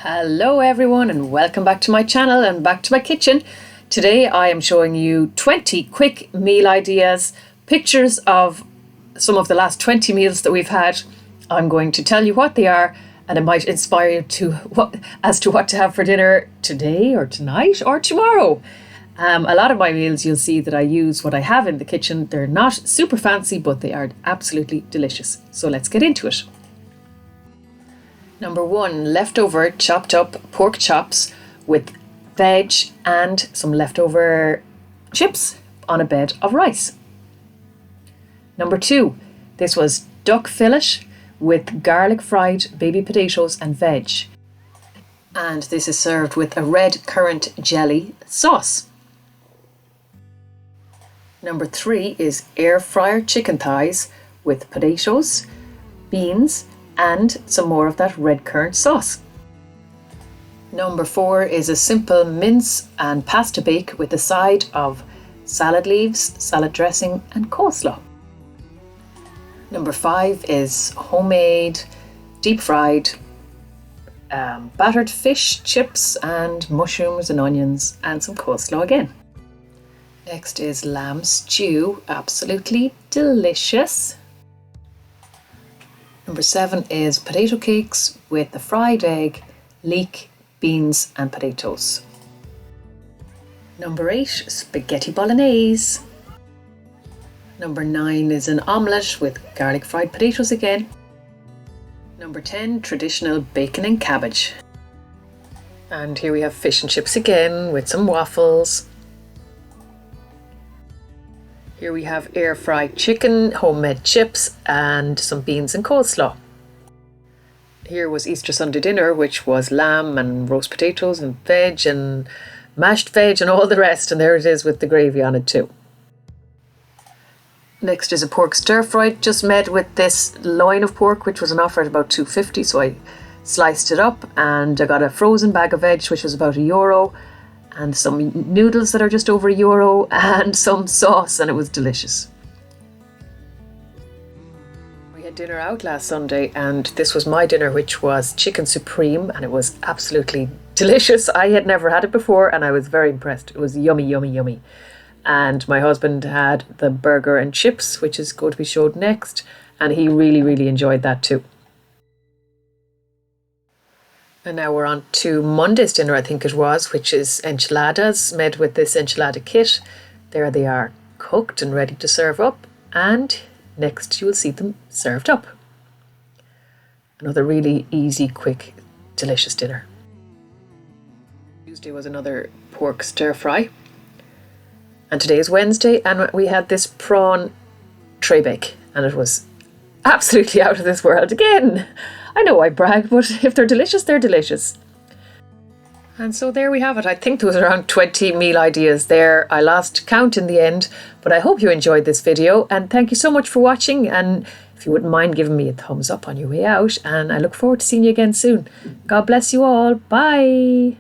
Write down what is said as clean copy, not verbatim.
Hello everyone and welcome back to my channel and back to my kitchen. Today I am showing you 20 quick meal ideas, pictures of some of the last 20 meals that we've had. I'm going to tell you what they are and it might inspire you to what to have for dinner today or tonight or tomorrow. A lot of my meals you'll see that I use what I have in the kitchen. They're not super fancy but they are absolutely delicious. So let's get into it. Number 1, leftover chopped up pork chops with veg and some leftover chips on a bed of rice. Number 2, this was duck fillet with garlic fried baby potatoes and veg. And this is served with a red currant jelly sauce. Number 3 is air fryer chicken thighs with potatoes, beans, and some more of that red currant sauce. Number 4 is a simple mince and pasta bake with a side of salad leaves, salad dressing and coleslaw. Number 5 is homemade, deep fried, battered fish, chips and mushrooms and onions and some coleslaw again. Next is lamb stew, absolutely delicious. Number 7 is potato cakes with a fried egg, leek, beans and potatoes. Number 8, spaghetti bolognese. Number 9 is an omelette with garlic fried potatoes again. Number 10, traditional bacon and cabbage. And here we have fish and chips again with some waffles. Here we have air fried chicken, homemade chips and some beans and coleslaw. Here was Easter Sunday dinner, which was lamb and roast potatoes and veg and mashed veg and all the rest, and there it is with the gravy on it too. Next is a pork stir fry, just made with this loin of pork, which was an offer at about €2.50, so I sliced it up and I got a frozen bag of veg, which was about €1. And some noodles that are just over €1 and some sauce, and it was delicious. We had dinner out last Sunday and this was my dinner, which was chicken supreme, and it was absolutely delicious. I had never had it before and I was very impressed. It was yummy, yummy, yummy. And my husband had the burger and chips, which is going to be showed next, and he really, really enjoyed that too. And now we're on to Monday's dinner, I think it was, which is enchiladas made with this enchilada kit. There they are, cooked and ready to serve up. And next you will see them served up. Another really easy, quick, delicious dinner. Tuesday was another pork stir fry. And today is Wednesday and we had this prawn tray bake. And it was absolutely out of this world again. I know I brag, but if they're delicious, they're delicious. And so there we have it. I think there was around 20 meal ideas there. I lost count in the end, but I hope you enjoyed this video and thank you so much for watching. And if you wouldn't mind giving me a thumbs up on your way out, and I look forward to seeing you again soon. God bless you all. Bye.